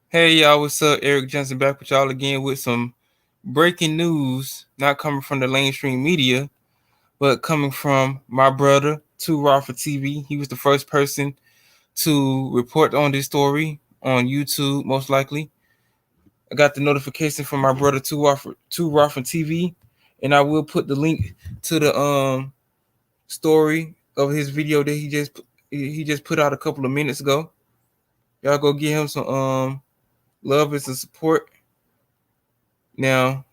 Hey y'all, what's up? Eric Johnson back with y'all again with some breaking news, not coming from the mainstream media, but coming from my brother, Too Raw for TV. He was the first person to report on this story on YouTube, most likely. I got the notification from my brother, Too Raw for TV, and I will put the link to the story of his video that he just put out a couple of minutes ago. Y'all go give him some love and some support. Now,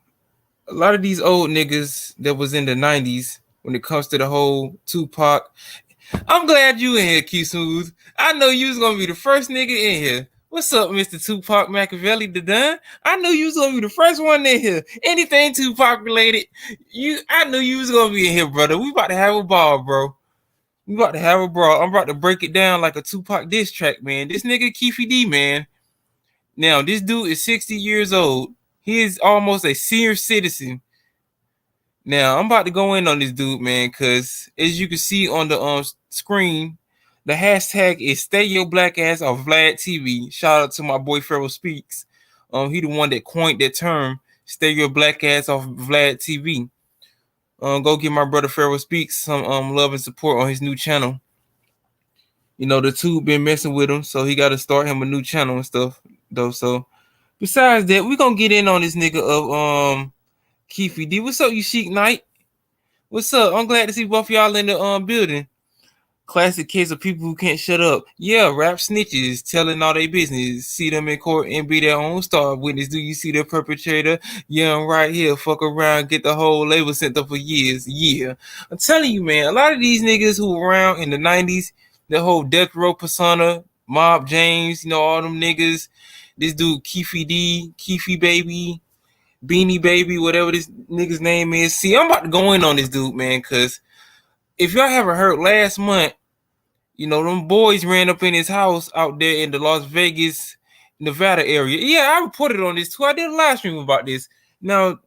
a lot of these old niggas that was in the 90s when it comes to the whole Tupac. I'm glad you in here, Q Smooth. I know you was gonna be the first nigga in here. What's up, Mr. Tupac Machiavelli the Dunn? I knew you was gonna be the first one in here. Anything Tupac related, I knew you was gonna be in here, brother. We about to have a ball, bro. We about to have a brawl. I'm about to break it down like a Tupac diss track, man. This nigga Keffe D, man. Now, this dude is 60 years old. He is almost a senior citizen. Now I'm about to go in on this dude, man, because as you can see on the screen, the hashtag is "Stay Your Black Ass Off Vlad TV." Shout out to my boy Pharaoh Speaks. He the one that coined that term, "Stay Your Black Ass Off Vlad TV." Go give my brother Pharaoh Speaks some love and support on his new channel. You know the tube been messing with him, so he got to start him a new channel and stuff, though. So besides that, we gonna get in on this nigga of Keefy D. What's up, you chic knight? What's up? I'm glad to see both of y'all in the building. Classic case of people who can't shut up. Yeah, rap snitches telling all their business. See them in court and be their own star witness. Do you see the perpetrator? Yeah, I'm right here. Fuck around, get the whole label sent up for years. Yeah. I'm telling you, man, a lot of these niggas who were around in the 90s, the whole death row persona, Mob James, all them niggas. This dude, Keefy D, Keefe Baby, Beanie Baby, whatever this nigga's name is. See, I'm about to go in on this dude, man, because if y'all haven't heard last month, them boys ran up in his house out there in the Las Vegas, Nevada area. Yeah, I reported on this too. I did a live stream about this. Now,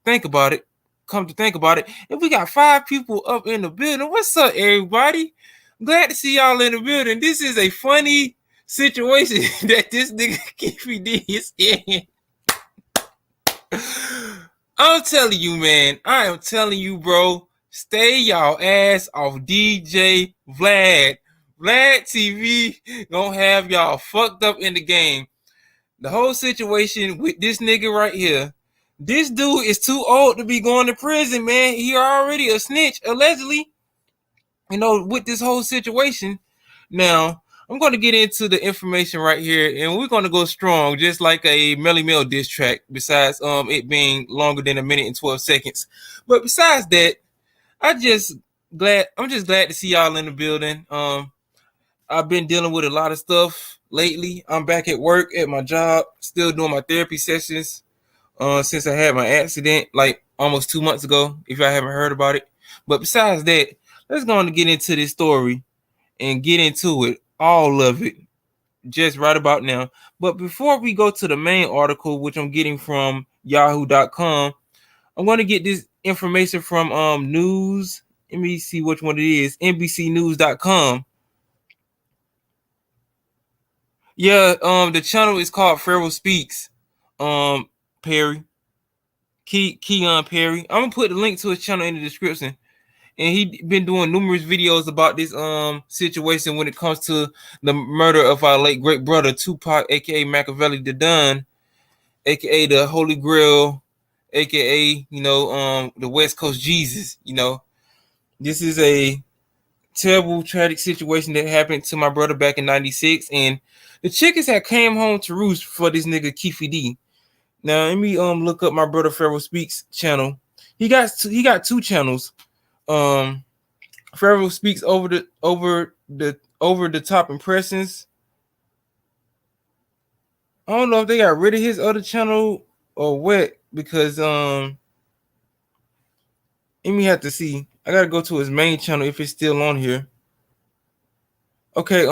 think about it. Come to think about it, if we got 5 people up in the building, what's up, everybody? Glad to see y'all in the building. This is a funny situation that this nigga Keefy D is in. I'm telling you, man. I am telling you, bro. Stay y'all ass off DJ Vlad. Vlad TV gonna have y'all fucked up in the game. The whole situation with this nigga right here. This dude is too old to be going to prison, man. He already a snitch, allegedly. With this whole situation. Now, I'm going to get into the information right here, and we're going to go strong, just like a Melly Mel diss track, besides it being longer than 1 minute and 12 seconds. But besides that, I'm just glad to see y'all in the building. I've been dealing with a lot of stuff lately. I'm back at work at my job, still doing my therapy sessions since I had my accident like almost 2 months ago, if y'all haven't heard about it. But besides that, let's go on to get into this story and get into it, all of it, just right about now. But before we go to the main article, which I'm getting from yahoo.com, I'm going to get this information from news. Let me see which one it is. NBCnews.com. Yeah, the channel is called Pharaoh Speaks. Perry. Keon Perry. I'm gonna put the link to his channel in the description. And he been doing numerous videos about this situation when it comes to the murder of our late great brother Tupac, aka Machiavelli the Dunn, aka the Holy Grail, aka the West Coast Jesus. This is a terrible, tragic situation that happened to my brother back in '96, and the chickens had came home to roost for this nigga Keefy D. Now let me look up my brother Pharaoh Speaks channel. He got 2 channels. Pharaoh Speaks over the top impressions. I don't know if they got rid of his other channel or what, because let me have to see. I gotta go to his main channel if it's still on here. Okay,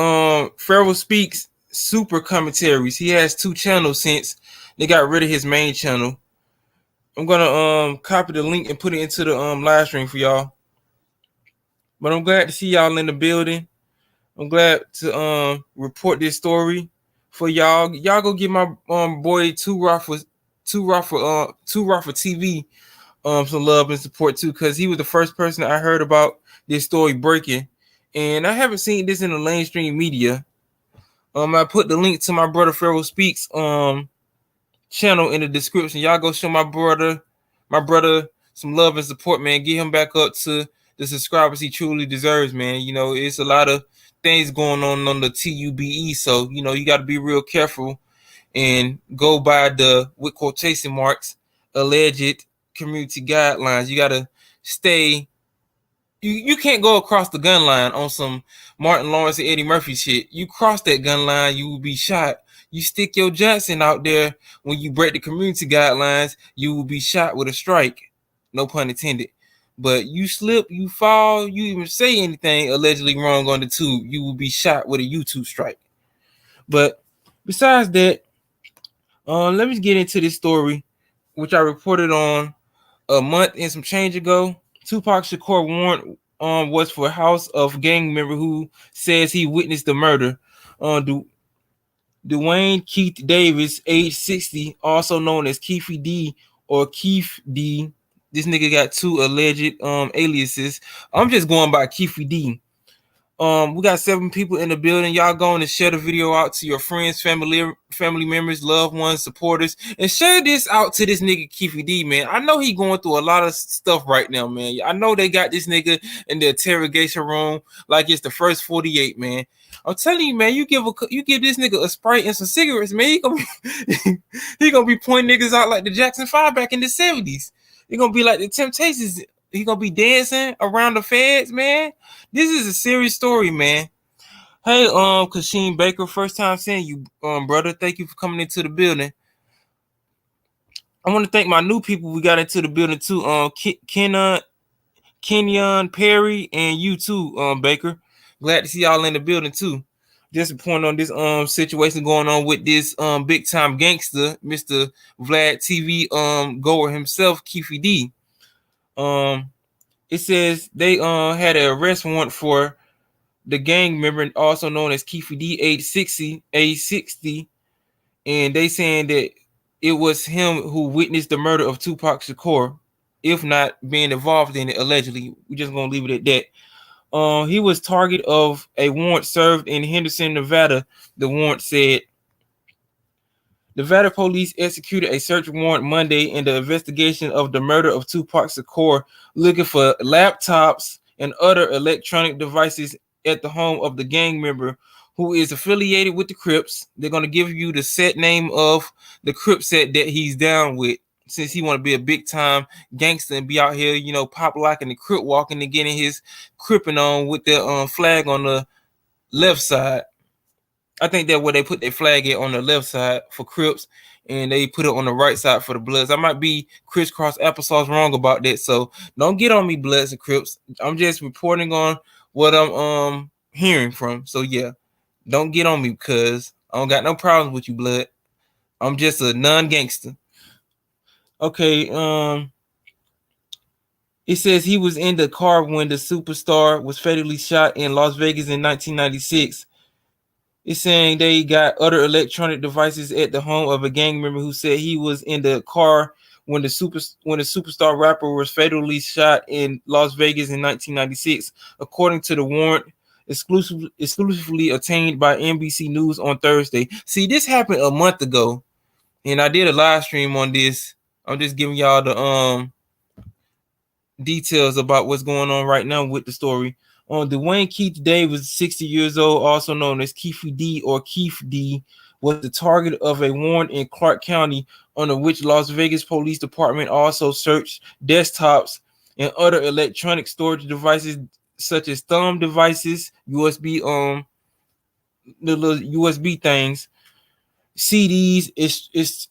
Pharaoh Speaks Super Commentaries. He has 2 channels since they got rid of his main channel. I'm gonna copy the link and put it into the live stream for y'all. But I'm glad to see y'all in the building. I'm glad to report this story for y'all. Y'all go get my boy Too Raw for TV some love and support too, because he was the first person I heard about this story breaking, and I haven't seen this in the mainstream media. I put the link to my brother Pharaoh Speaks channel in the description. Y'all go show my brother some love and support, man. Get him back up to the subscribers he truly deserves, man. You know, it's a lot of things going on the TUBE, so you know you got to be real careful and go by the, with quotation marks, alleged community guidelines. You got to stay. You can't go across the gun line on some Martin Lawrence and Eddie Murphy shit. You cross that gun line, you will be shot. You stick your Johnson out there when you break the community guidelines, you will be shot with a strike. No pun intended. But you slip, you fall, you even say anything allegedly wrong on the tube, you will be shot with a YouTube strike. But besides that, let me get into this story, which I reported on a month and some change ago. Tupac Shakur warrant was for a house of gang member who says he witnessed the murder. Duane Keith Davis, age 60, also known as Keffe D or Keefe D. This nigga got two alleged aliases. I'm just going by Keffe D. We got 7 people in the building. Y'all going to share the video out to your friends, family members, loved ones, supporters, and share this out to this nigga Keefe D, man. I know he going through a lot of stuff right now, man. I know they got this nigga in the interrogation room like it's the first 48, man. I'm telling you, man, you give this nigga a Sprite and some cigarettes, man. He gonna be pointing niggas out like the Jackson 5 back in the 70s. He gonna be like the Temptations. He gonna be dancing around the feds, man. This is a serious story, man. Hey, Kasheen Baker, first time seeing you, brother. Thank you for coming into the building. I want to thank my new people we got into the building too. Kenyon Perry, and you too, Baker. Glad to see y'all in the building too. Just a point on this situation going on with this big time gangster, Mr. Vlad TV goer himself, Keefe D. It says they had an arrest warrant for the gang member, also known as Keefe D, age 60, and they saying that it was him who witnessed the murder of Tupac Shakur, if not being involved in it allegedly. We're just gonna leave it at that. He was target of a warrant served in Henderson, Nevada. The warrant said. Nevada police executed a search warrant Monday in the investigation of the murder of Tupac Shakur, looking for laptops and other electronic devices at the home of the gang member who is affiliated with the Crips. They're going to give you the set name of the Crip set that he's down with, since he want to be a big time gangster and be out here, you know, pop locking the Crip walking and getting his cripping on with the flag on the left side. I think that where they put their flag at on the left side for Crips, and they put it on the right side for the Bloods. I might be crisscross applesauce wrong about that, so don't get on me, Bloods and Crips. I'm just reporting on what I'm hearing from. So yeah, don't get on me because I don't got no problems with you, Blood. I'm just a non-gangster. Okay, it says he was in the car when the superstar was fatally shot in Las Vegas in 1996. It's saying they got other electronic devices at the home of a gang member who said he was in the car when the superstar rapper was fatally shot in Las Vegas in 1996, according to the warrant exclusively obtained by NBC News on Thursday. See, this happened a month ago, and I did a live stream on this. I'm just giving y'all the details about what's going on right now with the story. Duane Keith Davis, 60 years old, also known as Keefe D or Keefe D, was the target of a warrant in Clark County, under which Las Vegas Police Department also searched desktops and other electronic storage devices such as thumb devices, USB, the little USB things, CDs,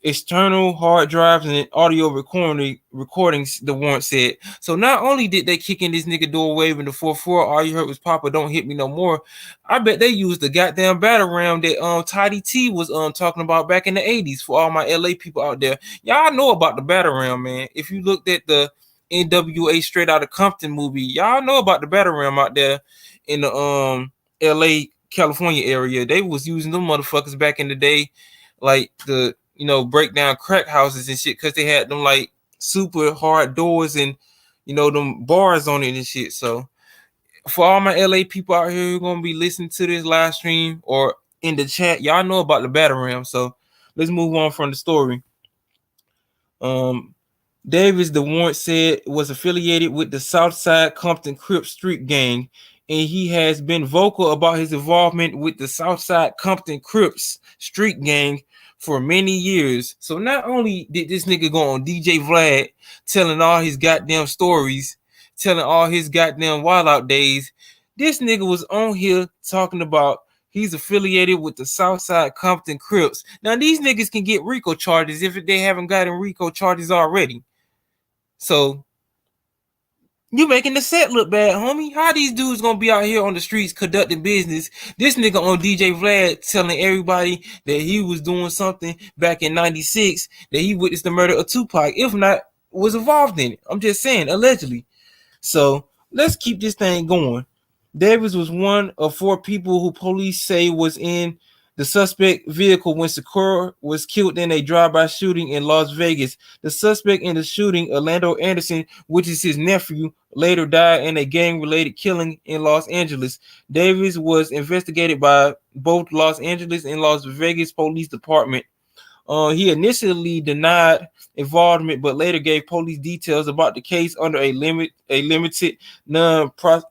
external hard drives, and audio recordings, the warrant said. So not only did they kick in this nigga door waving the 4-4, all you heard was Papa, don't hit me no more. I bet they used the goddamn battle ram that Tidy T was talking about back in the 80s for all my LA people out there. Y'all know about the battle ram, man. If you looked at the NWA Straight Outta Compton movie, y'all know about the battle ram out there in the LA California area. They was using them motherfuckers back in the day, like the break down crack houses and shit, because they had them like super hard doors and them bars on it and shit. So for all my LA people out here who gonna be listening to this live stream or in the chat, y'all know about the battle ram. So let's move on from the story. Davis, the warrant said, was affiliated with the Southside Compton Crip Street Gang, and he has been vocal about his involvement with the Southside Compton Crips Street Gang for many years. So not only did this nigga go on DJ Vlad telling all his goddamn stories, telling all his goddamn wild out days, this nigga was on here talking about he's affiliated with the Southside Compton Crips. Now these niggas can get RICO charges if they haven't gotten RICO charges already. So you making the set look bad, homie. How these dudes gonna be out here on the streets conducting business? This nigga on DJ Vlad telling everybody that he was doing something back in 96, that he witnessed the murder of Tupac, if not was involved in it. I'm just saying, allegedly. So let's keep this thing going. Davis was one of 4 people who police say was in the suspect vehicle when Shakur was killed in a drive-by shooting in Las Vegas. The suspect in the shooting, Orlando Anderson, which is his nephew, later died in a gang-related killing in Los Angeles. Davis was investigated by both Los Angeles and Las Vegas police department. He initially denied involvement, but later gave police details about the case under a limited non-process.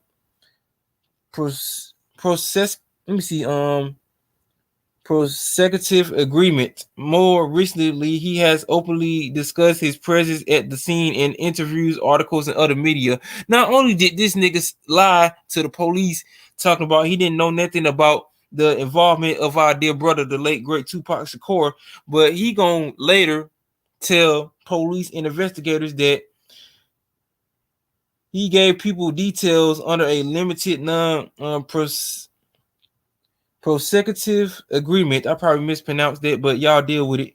Prosecutive agreement. More recently, he has openly discussed his presence at the scene in interviews, articles, and other media. Not only did this nigga lie to the police, talking about he didn't know nothing about the involvement of our dear brother, the late great Tupac Shakur, but he gonna later tell police and investigators that he gave people details under a limited prosecutive agreement. I probably mispronounced that, but y'all deal with it.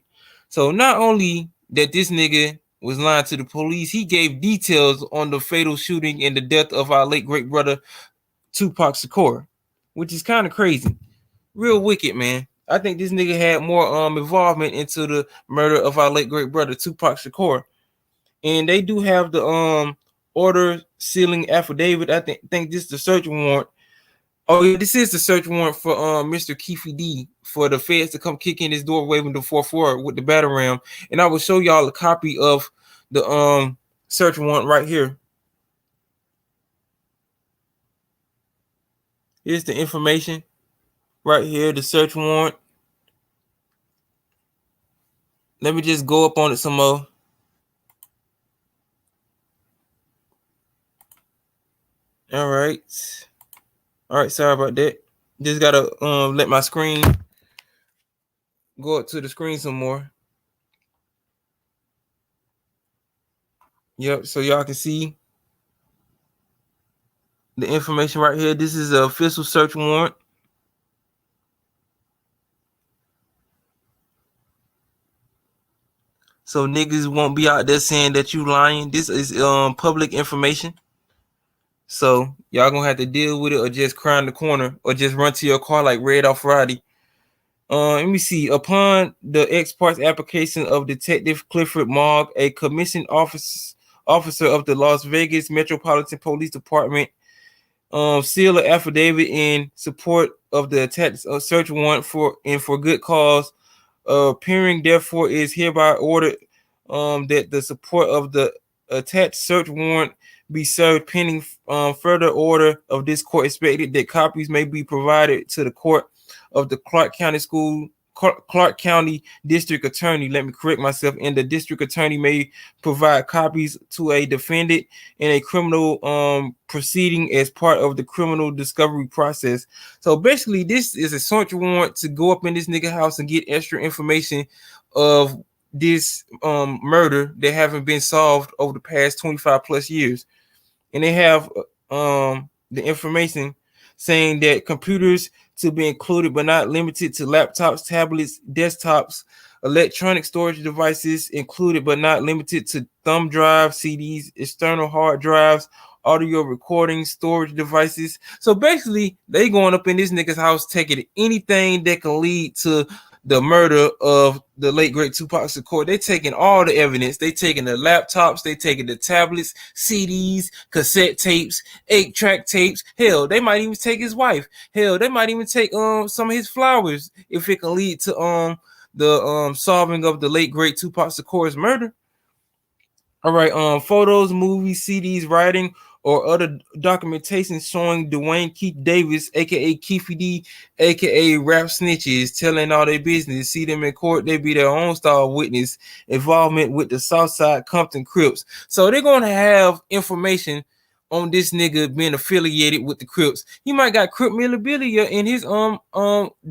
So not only that this nigga was lying to the police, he gave details on the fatal shooting and the death of our late great brother Tupac Shakur, which is kind of crazy. Real wicked, man. I think this nigga had more involvement into the murder of our late great brother Tupac Shakur. And they do have the order sealing affidavit. I think this is the search warrant. Oh yeah, this is the search warrant for Mr. Keefy D for the feds to come kick in his door waving the 4-4 with the battle ram. And I will show y'all a copy of the search warrant right here. Here's the information right here, the search warrant. Let me just go up on it some more. All right, sorry about that. Just gotta let my screen go up to the screen some more. Yep, so y'all can see the information right here. This is an official search warrant. So niggas won't be out there saying that you lying. This is public information. So y'all gonna have to deal with it, or just cry in the corner, or just run to your car like Red off Friday. Let me see. Upon the ex parte application of Detective Clifford Mogg, a commissioned officer of the Las Vegas Metropolitan Police Department, seal an affidavit in support of the attached search warrant for good cause. Appearing, therefore, is hereby ordered that the support of the attached search warrant be served pending further order of this court. Expected that copies may be provided to the court of the Clark County District Attorney. Let me correct myself. And the district attorney may provide copies to a defendant in a criminal proceeding as part of the criminal discovery process. So basically, this is a search warrant to go up in this nigga house and get extra information of this murder that haven't been solved over the past 25 plus years. And they have the information saying that computers to be included but not limited to laptops, tablets, desktops, electronic storage devices included but not limited to thumb drive, CDs, external hard drives, audio recording, storage devices. So basically, they going up in this nigga's house taking anything that can lead to the murder of the late great Tupac Shakur. They taking all the evidence. They taking the laptops. They taking the tablets, CDs, cassette tapes, 8-track tapes. Hell, they might even take his wife. Hell, they might even take some of his flowers if it can lead to the solving of the late great Tupac Shakur's murder. All right, photos, movies, CDs, writing, or other documentation showing Duane Keith Davis, aka Keffe D, aka Rap Snitches, telling all their business. See them in court, they be their own style witness. Involvement with the Southside Compton Crips. So they're gonna have information on this nigga being affiliated with the Crips. He might got Crip memorabilia in his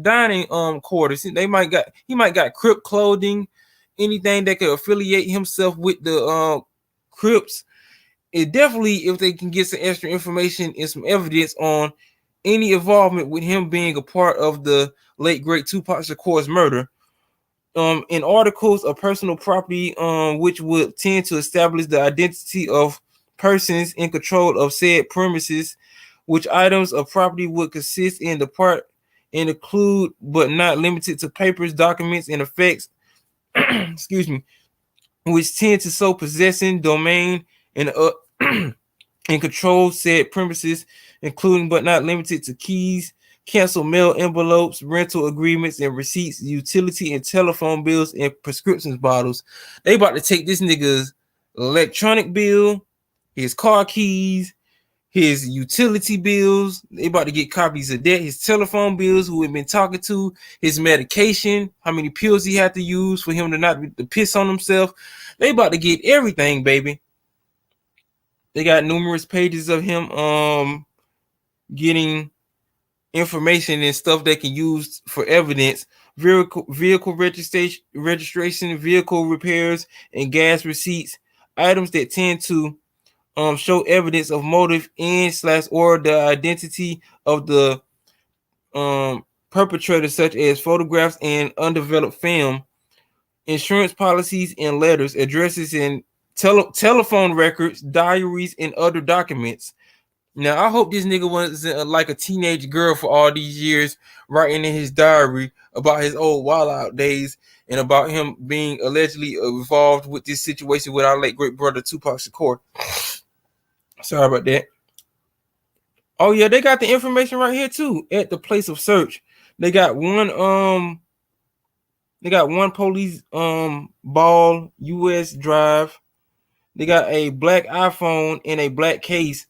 dining quarters. He might got Crip clothing, anything that could affiliate himself with the Crips. It definitely, if they can get some extra information and some evidence on any involvement with him being a part of the late great Tupac Shakur's murder. In articles of personal property, which would tend to establish the identity of persons in control of said premises, which items of property would consist in the part and include but not limited to papers, documents, and effects, excuse me, which tend to so possessing domain and and control said premises, including but not limited to keys, cancel mail envelopes, rental agreements and receipts, utility and telephone bills, and prescriptions bottles. They about to take this nigga's electronic bill, his car keys, his utility bills. They about to get copies of that, his telephone bills, who we've been talking to, his medication, how many pills he had to use for him to not to piss on himself. They about to get everything, baby. They got numerous pages of him getting information and stuff they can use for evidence, vehicle registration, vehicle repairs, and gas receipts, items that tend to show evidence of motive and/or the identity of the perpetrator, such as photographs and undeveloped film, insurance policies and letters, addresses and telephone records, diaries, and other documents. Now, I hope this nigga wasn't like a teenage girl for all these years, writing in his diary about his old wild out days and about him being allegedly involved with this situation with our late great brother Tupac Shakur. Sorry about that. Oh yeah, they got the information right here too at the place of search. They got one police ball US drive. They got a black iPhone in a black case,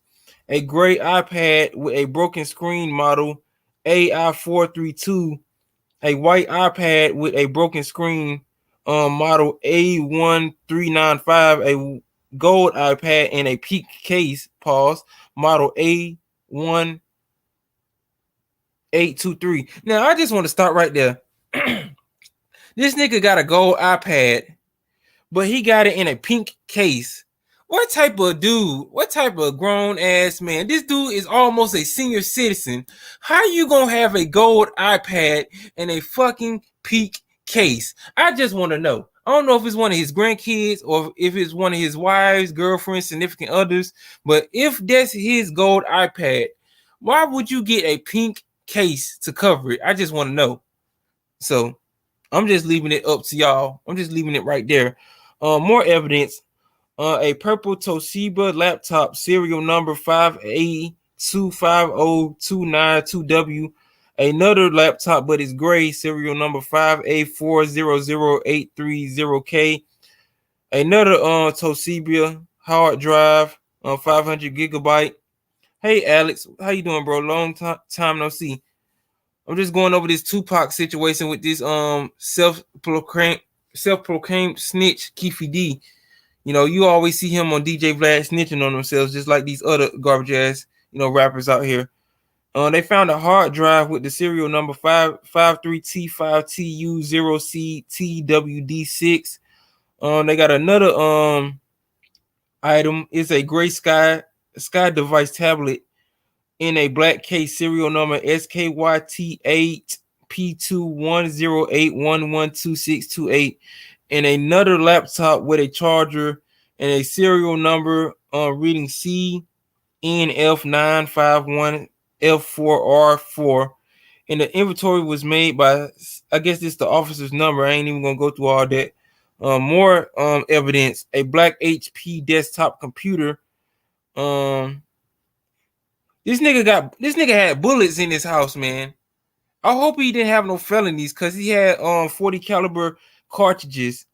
a gray iPad with a broken screen model AI432, a white iPad with a broken screen model A1395, a gold iPad in a peak case model A1823. Now I just want to start right there. This nigga got a gold iPad, but he got it in a pink case. What type of dude? What type of grown ass man? This dude is almost a senior citizen. How you gonna have a gold iPad in a fucking pink case? I just want to know. I don't know if it's one of his grandkids or if it's one of his wives, girlfriends, significant others. But if that's his gold iPad, why would you get a pink case to cover it? I just want to know. So I'm just leaving it up to y'all. I'm just leaving it right there. More evidence. A purple Toshiba laptop, serial number 5A250292W. Another laptop, but it's gray, serial number 5A400830K. Another Toshiba hard drive, 500 gigabyte. Hey Alex, how you doing, bro? Long time no see. I'm just going over this Tupac situation with this self-proclaimed snitch Keefy D. You know, you always see him on DJ Vlad snitching on themselves, just like these other garbage ass, rappers out here. They found a hard drive with the serial number 53T5TU0CTWD6. They got another item. It's a gray sky device tablet in a black case, serial number SKYT8P2108112628. And another laptop with a charger and a serial number reading C NF951F4R4. And the inventory was made by, I guess this is the officer's number. I ain't even gonna go through all that. More evidence: a black HP desktop computer. This nigga had bullets in his house, man. I hope he didn't have no felonies, because he had 40 caliber cartridges,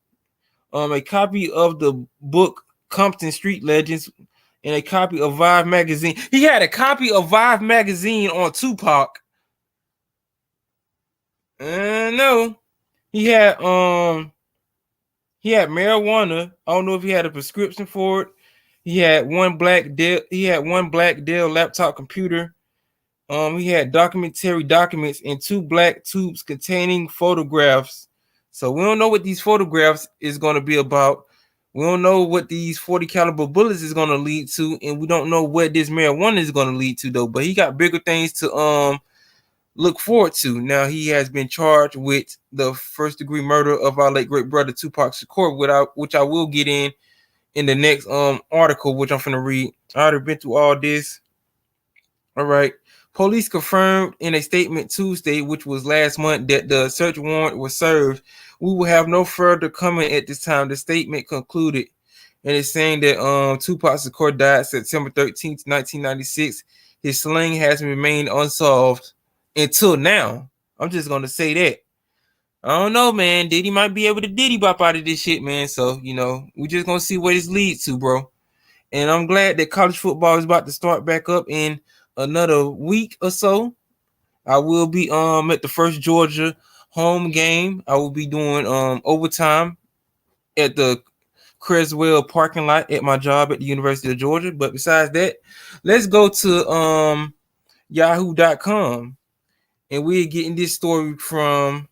a copy of the book Compton Street Legends, and a copy of Vibe magazine. He had a copy of Vibe magazine on Tupac. No, he had marijuana. I don't know if he had a prescription for it. He had one black Dell laptop computer. He had documentary documents and 2 black tubes containing photographs. So we don't know what these photographs is going to be about. We don't know what these 40 caliber bullets is going to lead to, and we don't know what this marijuana is going to lead to, though. But he got bigger things to look forward to. Now, he has been charged with the first degree murder of our late great brother Tupac Shakur, which I will get in the next article, which I'm finna read. I already been through all this. All right. Police confirmed in a statement Tuesday, which was last month, that the search warrant was served. We will have no further comment at this time. The statement concluded, and it's saying that Tupac Shakur died September 13th, 1996. His slaying has remained unsolved until now. I'm just gonna say that. I don't know, man. Diddy might be able to diddy bop out of this shit, man. So, we just gonna see where this leads to, bro. And I'm glad that college football is about to start back up in another week or so. I will be at the first Georgia home game. I will be doing overtime at the Creswell parking lot at my job at the University of Georgia. But besides that, let's go to yahoo.com, and we're getting this story from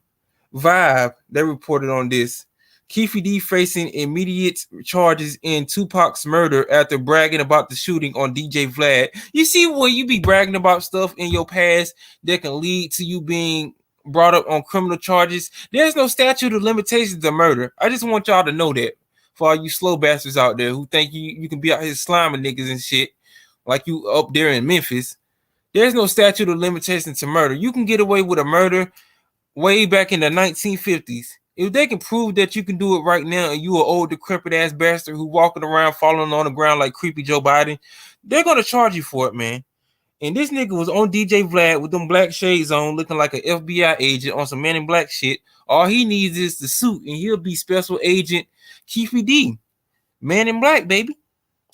Vibe. They reported on this. Keffe D facing immediate charges in Tupac's murder after bragging about the shooting on DJ Vlad. You see, when you be bragging about stuff in your past that can lead to you being brought up on criminal charges, there's no statute of limitations to murder. I just want y'all to know that, for all you slow bastards out there who think you can be out here sliming niggas and shit like you up there in Memphis. There's no statute of limitations to murder. You can get away with a murder way back in the 1950s. If they can prove that you can do it right now, and you an old decrepit ass bastard who walking around falling on the ground like creepy Joe Biden, they're gonna charge you for it, man. And this nigga was on DJ Vlad with them black shades on, looking like an FBI agent on some Man in Black shit. All he needs is the suit, and he'll be Special Agent Keefe D, Man in Black, baby.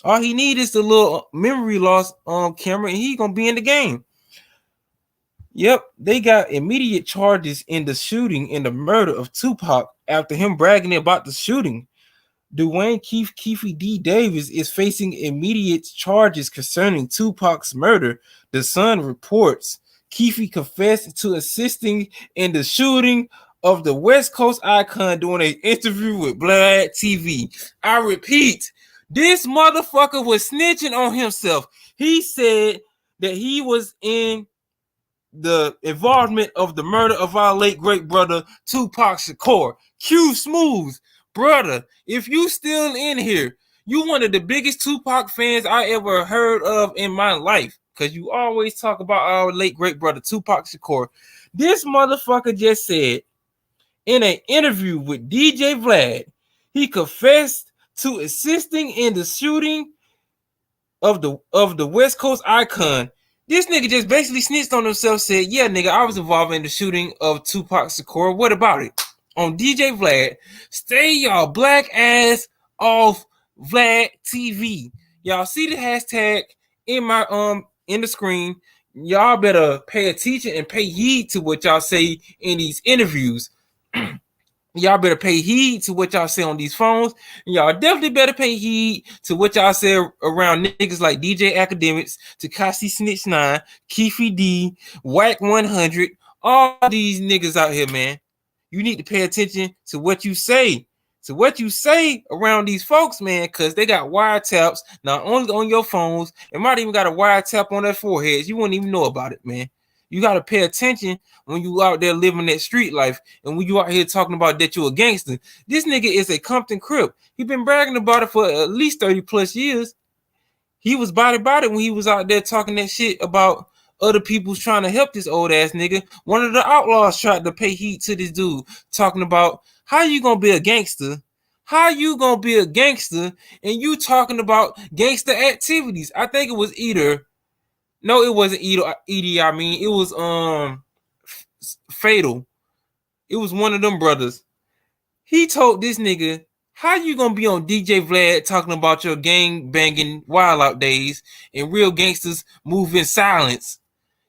All he needs is the little memory loss camera, and he gonna be in the game. Yep, they got immediate charges in the shooting and the murder of Tupac after him bragging about the shooting. Duane Keith D. Davis is facing immediate charges concerning Tupac's murder. The Sun reports Keefe confessed to assisting in the shooting of the West Coast icon during an interview with Blood TV. I repeat, this motherfucker was snitching on himself. He said that he was in the involvement of the murder of our late great brother Tupac Shakur. Q Smooth, brother, if you still in here, you one of the biggest Tupac fans I ever heard of in my life, because you always talk about our late great brother Tupac Shakur. This motherfucker just said in an interview with DJ Vlad, he confessed to assisting in the shooting of the West Coast icon. This nigga just basically snitched on himself, said, yeah, nigga, I was involved in the shooting of Tupac Shakur. What about it? On DJ Vlad, stay y'all black ass off Vlad TV. Y'all see the hashtag in my in the screen. Y'all better pay attention and pay heed to what y'all say in these interviews. Y'all better pay heed to what y'all say on these phones. And y'all definitely better pay heed to what y'all say around niggas like DJ Academics, Tekashi Snitch 9, Keefe D, Whack 100, all these niggas out here, man. You need to pay attention to what you say. To what you say around these folks, man, because they got wiretaps not only on your phones, it might even got a wiretap on their foreheads. You wouldn't even know about it, man. You got to pay attention when you out there living that street life, and when you out here talking about that you a gangster. This nigga is a Compton Crip. He been bragging about it for at least 30 plus years. He was body when he was out there talking that shit about other people's trying to help this old ass nigga. One of the outlaws tried to pay heat to this dude, talking about how you gonna be a gangster. How you gonna be a gangster and you talking about gangster activities? I think it was either. No, it wasn't Edie. I mean, it was Fatal. It was one of them brothers. He told this nigga, how you gonna be on DJ Vlad talking about your gang banging wild out days and real gangsters move in silence?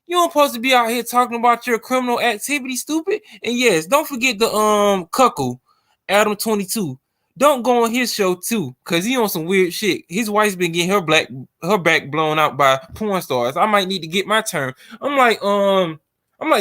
You don't supposed to be out here talking about your criminal activity, stupid. And yes, don't forget the cuckle, Adam 22. Don't go on his show too, cause he on some weird shit. His wife's been getting her back blown out by porn stars. I might need to get my turn. I'm like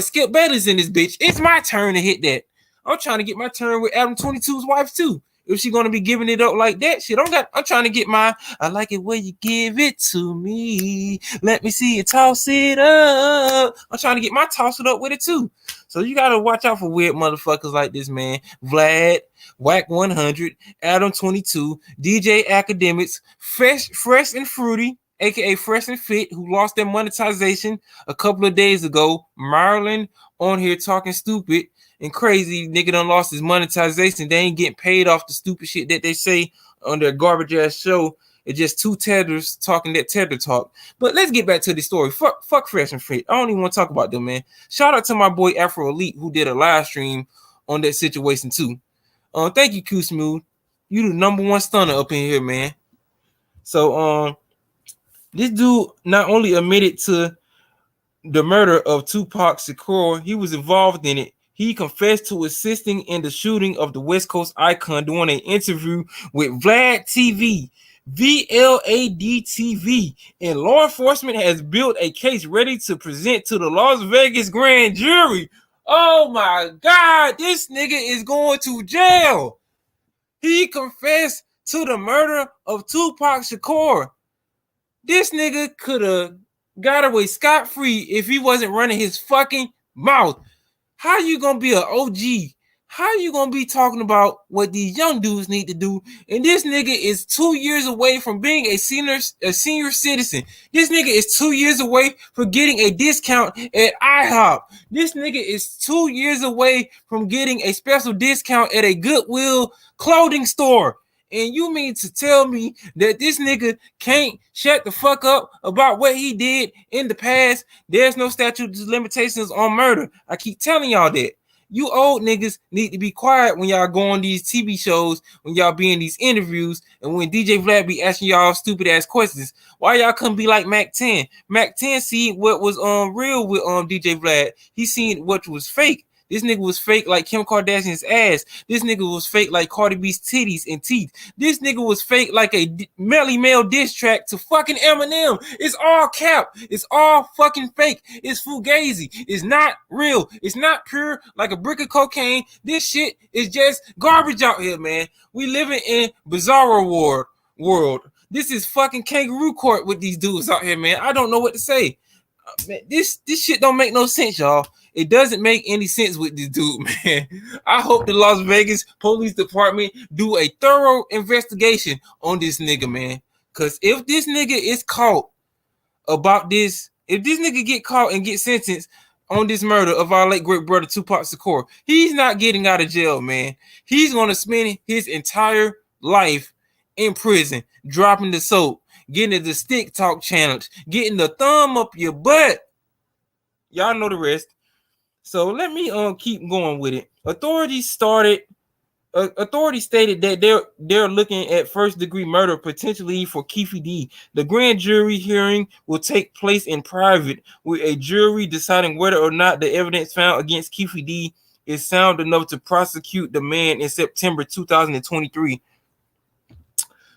Skip Bayless in this bitch. It's my turn to hit that. I'm trying to get my turn with Adam 22's wife too. If she gonna be giving it up like that shit, I'm trying to get my. I like it when you give it to me. Let me see you toss it up. I'm trying to get my toss it up with it too. So you gotta watch out for weird motherfuckers like this, man. Vlad, Whack 100, Adam 22, DJ Academics, Fresh and Fruity, aka Fresh and Fit, who lost their monetization a couple of days ago. Maryland on here talking stupid and crazy. Nigga done lost his monetization. They ain't getting paid off the stupid shit that they say on their garbage ass show. It's just two tethers talking that tether talk. But let's get back to the story. Fuck Fresh and Fit. I don't even want to talk about them, man. Shout out to my boy Afro Elite who did a live stream on that situation too. Thank you, Q Smooth. You the number one stunner up in here, man. So this dude not only admitted to the murder of Tupac Shakur, he was involved in it. He confessed to assisting in the shooting of the West Coast icon during an interview with Vlad TV, VLAD TV, and law enforcement has built a case ready to present to the Las Vegas grand jury. Oh my God, this nigga is going to jail. He confessed to the murder of Tupac Shakur. This nigga could have got away scot-free if he wasn't running his fucking mouth. How you gonna be an OG? How you gonna be talking about what these young dudes need to do? And this nigga is 2 years away from being a senior citizen. This nigga is 2 years away from getting a discount at IHOP. This nigga is 2 years away from getting a special discount at a Goodwill clothing store. And you mean to tell me that this nigga can't shut the fuck up about what he did in the past? There's no statute of limitations on murder. I keep telling y'all that. You old niggas need to be quiet when y'all go on these TV shows, when y'all be in these interviews, and when DJ Vlad be asking y'all stupid ass questions. Why y'all couldn't be like Mac 10? Mac 10 see what was real with DJ Vlad. He seen what was fake. This nigga was fake like Kim Kardashian's ass. This nigga was fake like Cardi B's titties and teeth. This nigga was fake like a Melly Mel diss track to fucking Eminem. It's all cap. It's all fucking fake. It's fugazi. It's not real. It's not pure like a brick of cocaine. This shit is just garbage out here, man. We living in bizarro world. This is fucking kangaroo court with these dudes out here, man. I don't know what to say. Man, this shit don't make no sense, y'all. It doesn't make any sense with this dude, man. I hope the Las Vegas Police Department do a thorough investigation on this nigga, man. Because if this nigga is caught about this, if this nigga get caught and get sentenced on this murder of our late great brother Tupac Shakur, he's not getting out of jail, man. He's going to spend his entire life in prison, dropping the soap, getting the stick talk challenge, getting the thumb up your butt. Y'all know the rest. So let me keep going with it. Authorities stated that they're looking at first degree murder potentially for Keffe D. The grand jury hearing will take place in private, with a jury deciding whether or not the evidence found against Keffe D is sound enough to prosecute the man in September 2023.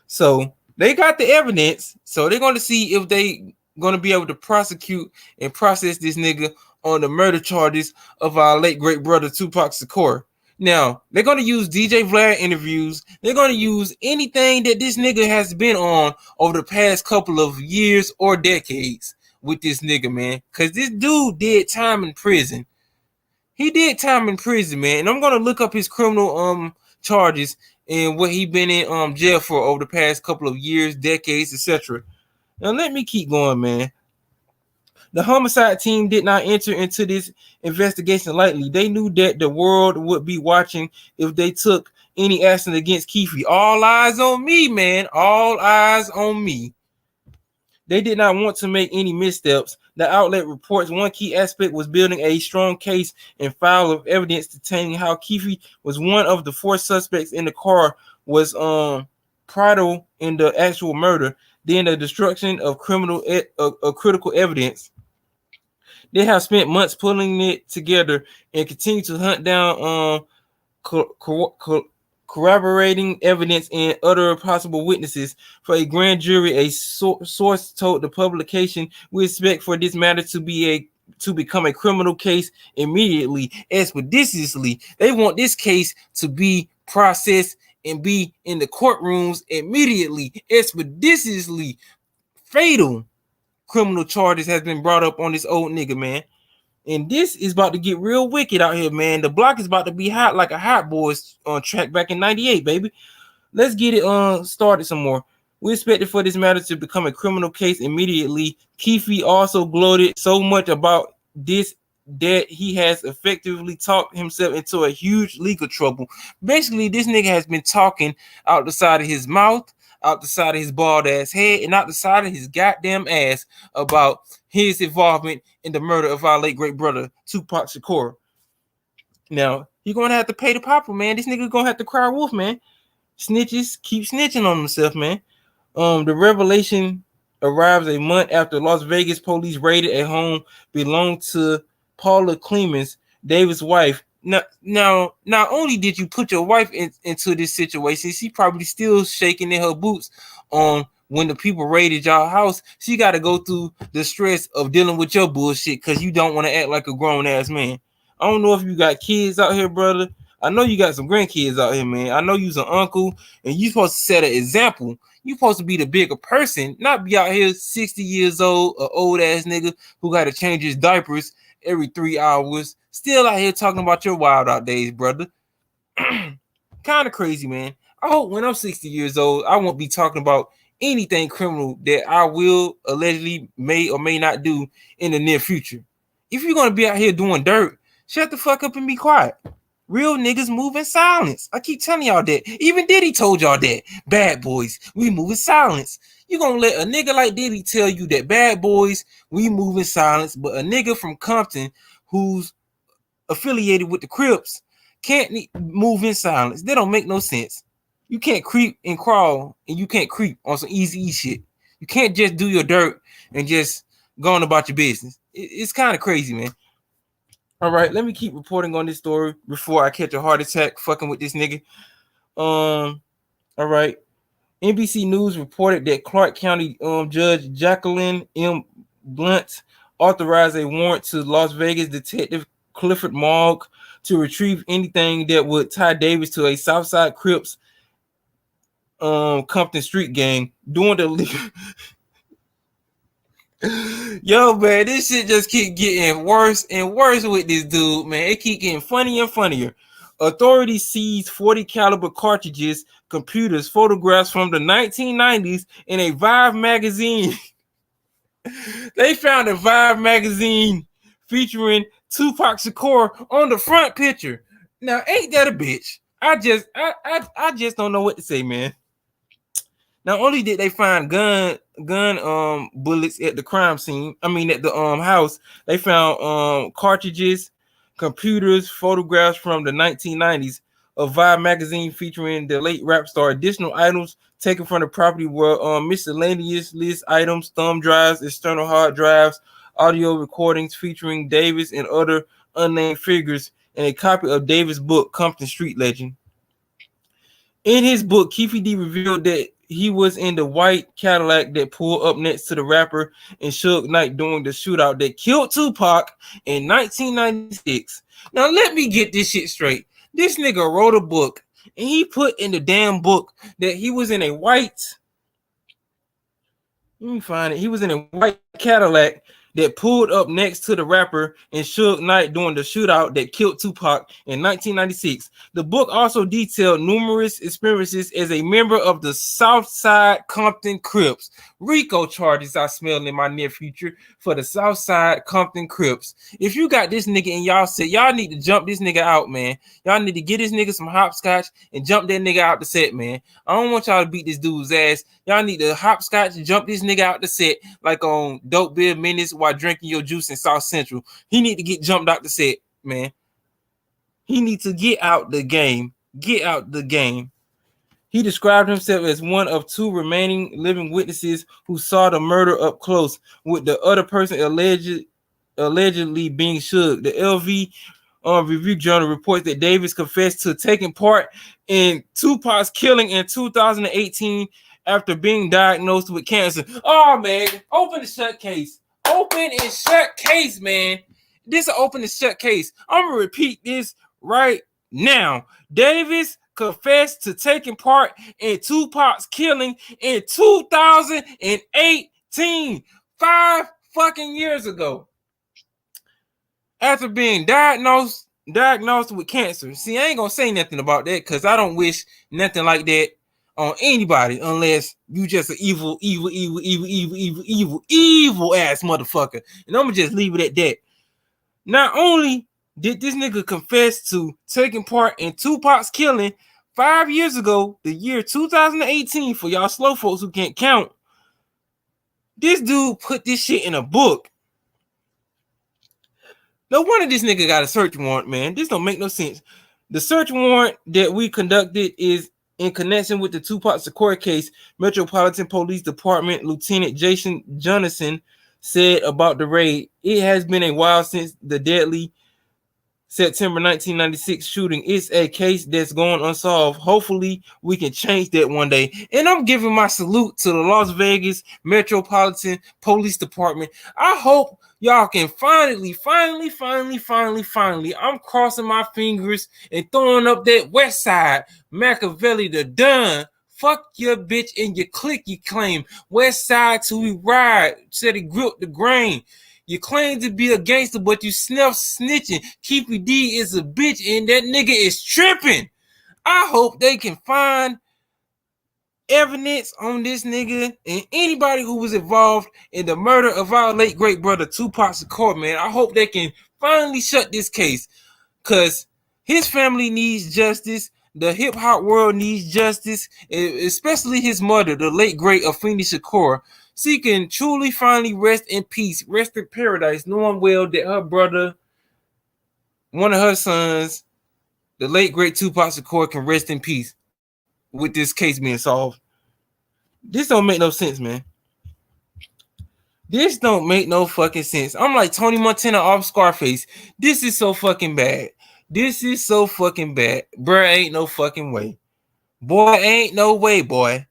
So they got the evidence, so they're going to see if they going to be able to prosecute and process this nigga on the murder charges of our late great brother Tupac Shakur. Now, they're going to use DJ Vlad interviews. They're going to use anything that this nigga has been on over the past couple of years or decades with this nigga, man. Because this dude did time in prison. He did time in prison, man. And I'm going to look up his criminal charges and what he been in jail for over the past couple of years, decades, etc. Now let me keep going, man. The homicide team did not enter into this investigation lightly. They knew that the world would be watching if they took any action against Keefe. All eyes on me, man. All eyes on me. They did not want to make any missteps. The outlet reports one key aspect was building a strong case and file of evidence detailing how Keefe was one of the 4 suspects in the car was Prado in the actual murder, then the destruction of critical evidence. They have spent months pulling it together and continue to hunt down corroborating evidence and other possible witnesses. For a grand jury, a source told the publication, "We expect for this matter to become a criminal case immediately, expeditiously." They want this case to be processed and be in the courtrooms immediately, expeditiously. Fatal criminal charges has been brought up on this old nigga, man. And this is about to get real wicked out here, man. The block is about to be hot like a Hot Boys on track back in 98, baby. Let's get it started some more. We expected for this matter to become a criminal case immediately. Keefe also gloated so much about this that he has effectively talked himself into a huge legal trouble. Basically, this nigga has been talking out the side of his mouth, out the side of his bald ass head, and out the side of his goddamn ass about his involvement in the murder of our late great brother, Tupac Shakur. Now, you're gonna have to pay the popper, man. This nigga gonna have to cry wolf, man. Snitches keep snitching on themselves, man. The revelation arrives a month after Las Vegas police raided a home belonging to Paula Clemens, Davis' wife. Now, not only did you put your wife into this situation, she probably still shaking in her boots on when the people raided y'all house. She got to go through the stress of dealing with your bullshit because you don't want to act like a grown-ass man. I don't know if you got kids out here, brother. I know you got some grandkids out here, man. I know you's an uncle, and you supposed to set an example. You supposed to be the bigger person, not be out here 60 years old, an old-ass nigga who got to change his diapers every 3 hours. Still out here talking about your wild out days, brother. Kind of crazy, man. I hope when I'm 60 years old, I won't be talking about anything criminal that I will allegedly may or may not do in the near future. If you're going to be out here doing dirt, shut the fuck up and be quiet. Real niggas move in silence. I keep telling y'all that. Even Diddy told y'all that. Bad boys, we move in silence. You gonna let a nigga like Diddy tell you that bad boys, we move in silence, but a nigga from Compton who's affiliated with the Crips can't move in silence? That don't make no sense. You can't creep and crawl, and you can't creep on some easy shit. You can't just do your dirt and just go on about your business. It's kind of crazy, man. All right, let me keep reporting on this story before I catch a heart attack fucking with this nigga. All right. NBC News reported that Clark County Judge Jacqueline M. Blunt authorized a warrant to Las Vegas Detective Clifford Mogg to retrieve anything that would tie Davis to a Southside Crips Compton Street gang during the Yo, man, this shit just keep getting worse and worse with this dude, man. It keep getting funnier and funnier. Authorities seized 40 caliber cartridges, computers, photographs from the 1990s, in a Vibe magazine. They found a Vibe magazine featuring Tupac Shakur on the front picture. Now, ain't that a bitch? I just don't know what to say, man. Not only did they find gun bullets at the crime scene, at the house, they found cartridges, computers, photographs from the 1990s, a Vibe magazine featuring the late rap star. Additional items taken from the property were miscellaneous list items, thumb drives, external hard drives, audio recordings featuring Davis and other unnamed figures, and a copy of Davis' book, Compton Street Legend. In his book, Keffe D revealed that he was in the white Cadillac that pulled up next to the rapper and Suge Knight during the shootout that killed Tupac in 1996. Now, let me get this shit straight. This nigga wrote a book, and he put in the damn book that he was in a white... Let me find it. He was in a white Cadillac that pulled up next to the rapper and Suge Knight during the shootout that killed Tupac in 1996. The book also detailed numerous experiences as a member of the Southside Compton Crips. RICO charges I smell in my near future for the Southside Compton Crips. If you got this nigga in y'all set, y'all need to jump this nigga out, man. Y'all need to get this nigga some hopscotch and jump that nigga out the set, man. I don't want y'all to beat this dude's ass. Y'all need to hopscotch and jump this nigga out the set like on Dope Bill Minutes while drinking your juice in South Central. He need to get jumped out the set, man. He needs to get out the game. Get out the game. He described himself as one of two remaining living witnesses who saw the murder up close, with the other person allegedly being Suge. The LV Review Journal reports that Davis confessed to taking part in Tupac's killing in 2018 after being diagnosed with cancer. Oh, man. Open and shut case. Open and shut case, man. This is an open and shut case. I'm going to repeat this right now. Davis confessed to taking part in Tupac's killing in 2018. 5 fucking years ago. After being diagnosed with cancer. See, I ain't gonna say nothing about that because I don't wish nothing like that on anybody unless you just an evil ass motherfucker. And I'm gonna just leave it at that. Not only did this nigga confess to taking part in Tupac's killing 5 years ago, the year 2018, for y'all slow folks who can't count, this dude put this shit in a book. No wonder this nigga got a search warrant, man. This don't make no sense. The search warrant that we conducted is in connection with the Tupac Shakur case. Metropolitan Police Department Lieutenant Jason Jonathan said about the raid, it has been a while since the deadly September 1996 shooting. It's a case that's going unsolved. Hopefully we can change that one day. And I'm giving my salute to the Las Vegas Metropolitan Police Department. I hope y'all can finally, I'm crossing my fingers and throwing up that West Side Machiavelli the Don. Fuck your bitch and your clique you claim. West Side till we ride. Said he gripped the grain. You claim to be a gangster, but you snuff snitching. Keefy D is a bitch, and that nigga is tripping. I hope they can find evidence on this nigga and anybody who was involved in the murder of our late great brother Tupac Shakur, man. I hope they can finally shut this case, because his family needs justice. The hip hop world needs justice, especially his mother, the late great Afeni Shakur. She can truly finally rest in peace, rest in paradise, knowing well that her brother, one of her sons, the late great Tupac Shakur, can rest in peace with this case being solved. This don't make no sense, man. This don't make no fucking sense. I'm like Tony Montana off Scarface. This is so fucking bad. This is so fucking bad. Bruh, ain't no fucking way. Boy, ain't no way, boy.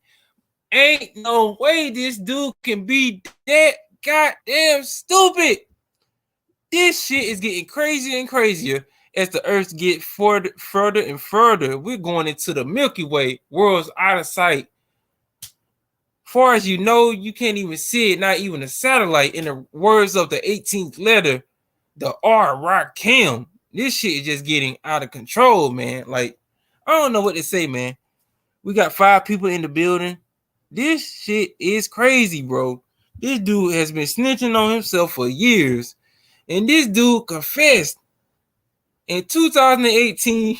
Ain't no way this dude can be that goddamn stupid. This shit is getting crazier and crazier as the earth gets further and further. We're going into the Milky Way. World's out of sight. Far as you know, you can't even see it, not even a satellite. In the words of the 18th letter, the R Rock Kim. This shit is just getting out of control, man. Like, I don't know what to say, man. We got 5 people in the building. This shit is crazy, bro. This dude has been snitching on himself for years. And this dude confessed in 2018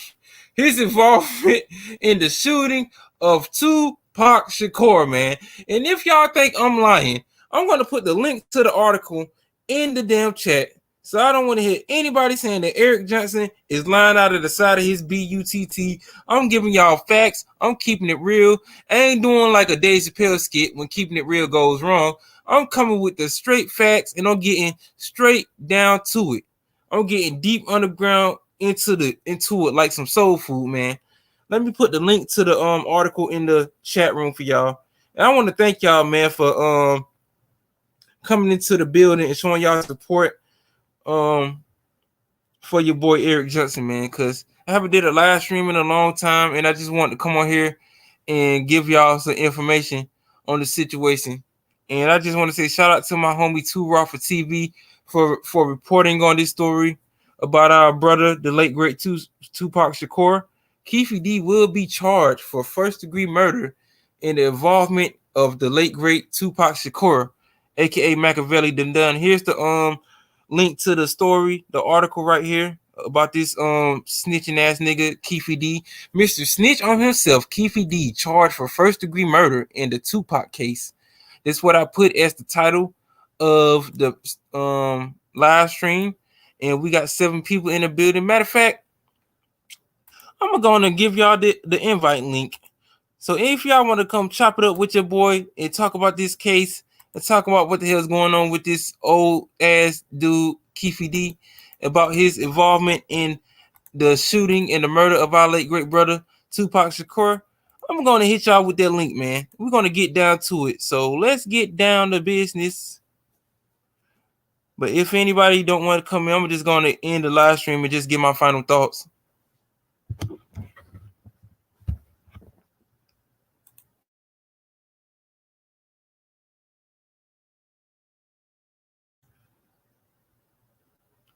his involvement in the shooting of Tupac Shakur, man. And if y'all think I'm lying, I'm going to put the link to the article in the damn chat. So I don't want to hear anybody saying that Eric Johnson is lying out of the side of his BUTT. I'm giving y'all facts. I'm keeping it real. I ain't doing like a Dave Chappelle skit when keeping it real goes wrong. I'm coming with the straight facts, and I'm getting straight down to it. I'm getting deep underground into it like some soul food, man. Let me put the link to the article in the chat room for y'all. And I want to thank y'all, man, for coming into the building and showing y'all support for your boy Eric Johnson, man, because I haven't did a live stream in a long time, and I just wanted to come on here and give y'all some information on the situation And I just want to say shout out to my homie Tupac TV for reporting on this story about our brother, the late great Tupac Shakur. Keffe D will be charged for first-degree murder in the involvement of the late great Tupac Shakur, aka Machiavelli Dun. Here's the link to the story, the article right here about this snitching ass nigga Keefe D. Mr.snitch on himself, Keefe D, charged for first-degree murder in the Tupac case. That's what I put as the title of the live stream. And we got 7 people in the building. Matter of fact, I'm gonna give y'all the invite link. So if y'all want to come chop it up with your boy and talk about this case and talk about what the hell's going on with this old ass dude Keefe D, about his involvement in the shooting and the murder of our late great brother Tupac Shakur, I'm gonna hit y'all with that link, man. We're gonna get down to it. So let's get down to business. But if anybody don't want to come in, I'm just gonna end the live stream and just give my final thoughts.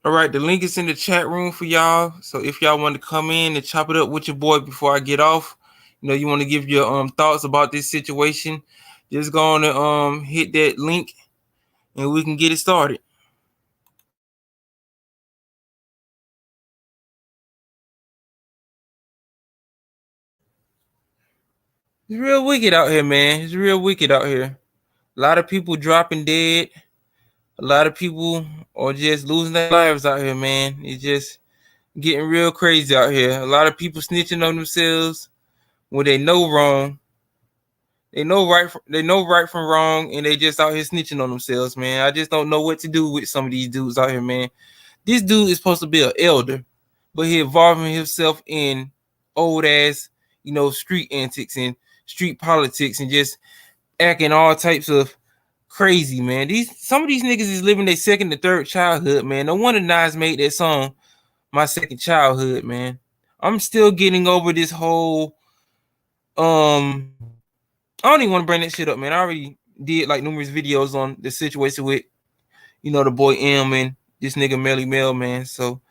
All right, the link is in the chat room for y'all. So if y'all want to come in and chop it up with your boy before I get off, you want to give your thoughts about this situation, just go on and hit that link and we can get it started. It's real wicked out here, man. It's real wicked out here. A lot of people dropping dead. A lot of people are just losing their lives out here, man. It's just getting real crazy out here. A lot of people snitching on themselves when they know wrong. They know right from wrong, and they just out here snitching on themselves, man. I just don't know what to do with some of these dudes out here, man. This dude is supposed to be an elder, but he involving himself in old ass, street antics and street politics and just acting all types of crazy, man. Some of these niggas is living their second to third childhood, man. No wonder Nas made that song, My Second Childhood, man. I'm still getting over this whole I don't even want to bring that shit up, man. I already did like numerous videos on the situation with, the boy M and this nigga Melly Mel, man. So